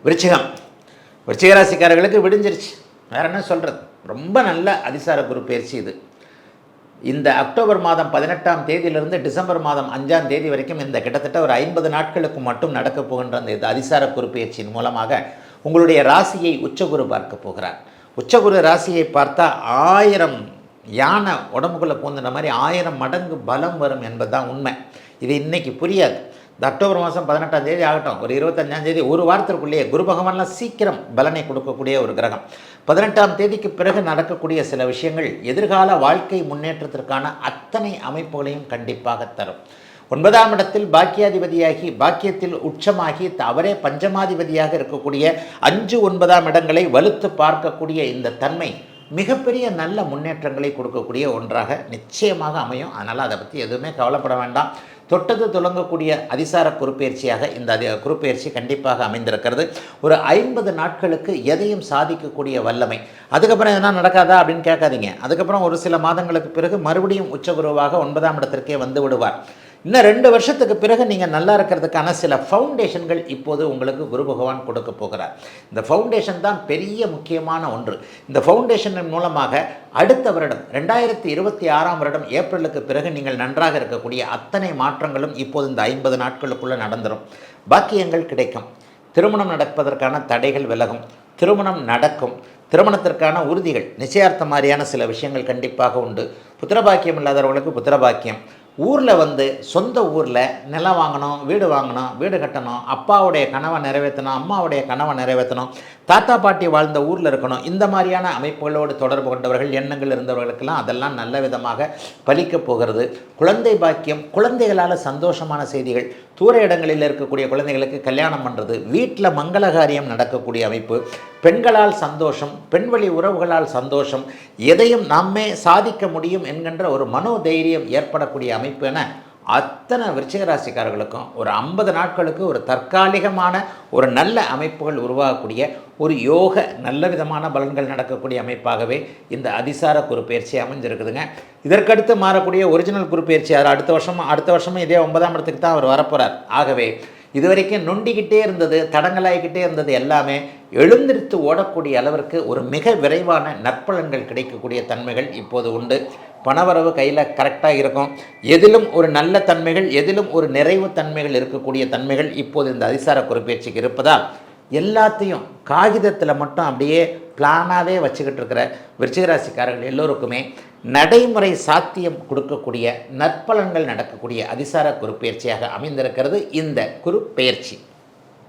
விருச்சிகம், விருச்சிகராசிக்காரர்களுக்கு விடிஞ்சிருச்சு. வேறு என்ன சொல்கிறது, ரொம்ப நல்ல அதிசார குரு பயிற்சி இது. இந்த அக்டோபர் மாதம் 18ஆம் தேதியிலிருந்து டிசம்பர் மாதம் 5ஆம் தேதி வரைக்கும் இந்த கிட்டத்தட்ட ஒரு 50 நாட்களுக்கு மட்டும் நடக்கப் போகின்ற அந்த அதிசார குரு பயிற்சியின் மூலமாக உங்களுடைய ராசியை உச்சகுரு பார்க்க போகிறார். உச்சகுரு ராசியை பார்த்தா 1000 யானை உடம்புக்குள்ளே பூந்துன மாதிரி 1000 மடங்கு பலம் வரும் என்பது தான் உண்மை. இது இன்றைக்கி புரியாது. இந்த அக்டோபர் மாதம் 18ஆம் தேதி ஆகட்டும், ஒரு 25ஆம் தேதி, ஒரு வாரத்திற்குள்ளேயே குரு பகவான்லாம் சீக்கிரம் பலனை கொடுக்கக்கூடிய ஒரு கிரகம். 18ஆம் தேதிக்கு பிறகு நடக்கக்கூடிய சில விஷயங்கள் எதிர்கால வாழ்க்கை முன்னேற்றத்திற்கான அத்தனை அமைப்புகளையும் கண்டிப்பாக தரும். 9ஆம் இடத்தில் பாக்கியாதிபதியாகி பாக்கியத்தில் உச்சமாகி அவரே பஞ்சமாதிபதியாக இருக்கக்கூடிய 5, 9ஆம் இடங்களை வலுத்து பார்க்கக்கூடிய இந்த தன்மை மிகப்பெரிய நல்ல முன்னேற்றங்களை கொடுக்கக்கூடிய ஒன்றாக நிச்சயமாக அமையும். அதனால் அதை பற்றி எதுவுமே கவலைப்பட வேண்டாம். தொட்டது தொடங்கக்கூடிய அதிசார குருப்பெயர்ச்சியாக இந்த குருப்பெயர்ச்சி கண்டிப்பாக அமைந்திருக்கிறது. ஒரு 50 நாட்களுக்கு எதையும் சாதிக்கக்கூடிய வல்லமை. அதுக்கப்புறம் எதனா நடக்காதா அப்படின்னு கேட்காதீங்க. அதுக்கப்புறம் ஒரு சில மாதங்களுக்கு பிறகு மறுபடியும் உச்சகுருவாக 9ஆம் இடத்திற்கே வந்து விடுவார். இன்னும் 2 வருஷத்துக்கு பிறகு நீங்கள் நல்லா இருக்கிறதுக்கான சில ஃபவுண்டேஷன்கள் இப்போது உங்களுக்கு குரு பகவான் கொடுக்க போகிறார். இந்த ஃபவுண்டேஷன் தான் பெரிய முக்கியமான ஒன்று. இந்த ஃபவுண்டேஷனின் மூலமாக அடுத்த வருடம் 2026ஆம் வருடம் ஏப்ரலுக்கு பிறகு நீங்கள் நன்றாக இருக்கக்கூடிய அத்தனை மாற்றங்களும் இப்போது இந்த 50 நாட்களுக்குள்ளே நடந்துடும். பாக்கியங்கள் கிடைக்கும். திருமணம் நடப்பதற்கான தடைகள் விலகும். திருமணம் நடக்கும். திருமணத்திற்கான உறுதிகள், நிச்சயார்த்தம் மாதிரியான சில விஷயங்கள் கண்டிப்பாக உண்டு. புத்திரபாக்கியம் இல்லாதவர்களுக்கு புத்திரபாக்கியம். ஊரில் சொந்த ஊரில் நிலம் வாங்கணும், வீடு வாங்கணும், வீடு கட்டணும், அப்பாவுடைய கனவை நிறைவேற்றணும், அம்மாவுடைய கனவை நிறைவேற்றணும், தாத்தா பாட்டி வாழ்ந்த ஊரில் இருக்கணும். இந்த மாதிரியான அமைப்புகளோடு தொடர்பு கொண்டவர்கள், எண்ணங்கள் இருந்தவர்களுக்கெல்லாம் அதெல்லாம் நல்ல விதமாக பலிக்கப் போகிறது. குழந்தை பாக்கியம், குழந்தைகளால் சந்தோஷமான செய்திகள், தூர இடங்களில் இருக்கக்கூடிய குழந்தைகளுக்கு கல்யாணம் பண்ணுறது, வீட்டில் மங்களகாரியம் நடக்கக்கூடிய அமைப்பு, பெண்களால் சந்தோஷம், பெண்வழி உறவுகளால் சந்தோஷம், எதையும் நாமே சாதிக்க முடியும் என்கின்ற ஒரு மனோதைரியம் ஏற்படக்கூடிய அமைப்பு என அத்தனை விருச்சிகராசிக்காரர்களுக்கும் ஒரு 50 நாட்களுக்கு ஒரு தற்காலிகமான ஒரு நல்ல அமைப்புகள் உருவாகக்கூடிய ஒரு யோக நல்ல விதமான பலன்கள் நடக்கக்கூடிய அமைப்பாகவே இந்த அதிசார குரு பயிற்சி அமைஞ்சிருக்குதுங்க. இதற்கடுத்து மாறக்கூடிய ஒரிஜினல் குரு பயிற்சி அடுத்த வருஷமும் இதே 9ஆம் இடத்துக்கு தான் அவர் வரப்போகிறார். ஆகவே இதுவரைக்கும் நொண்டிக்கிட்டே இருந்தது, தடங்கலாகிக்கிட்டே இருந்தது எல்லாமே எழுந்திருத்து ஓடக்கூடிய அளவிற்கு ஒரு மிக விரைவான நற்பலன்கள் கிடைக்கக்கூடிய தன்மைகள் இப்போது உண்டு. பணவரவு கையில் கரெக்டாக இருக்கும். எதிலும் ஒரு நல்ல தன்மைகள், எதிலும் ஒரு நிறைவு தன்மைகள் இருக்கக்கூடிய தன்மைகள் இப்போது இந்த அதிசார குருப்பெயர்ச்சிக்கு இருப்பதால் எல்லாத்தையும் காகிதத்தில் மட்டும் அப்படியே பிளானாகவே வச்சுக்கிட்டு இருக்கிற விருச்சிகராசிக்காரர்கள் எல்லோருக்குமே நடைமுறை சாத்தியம் கொடுக்கக்கூடிய நற்பலன்கள் நடக்கக்கூடிய அதிசார குருப்பெயர்ச்சியாக அமைந்திருக்கிறது இந்த குருப்பெயர்ச்சி.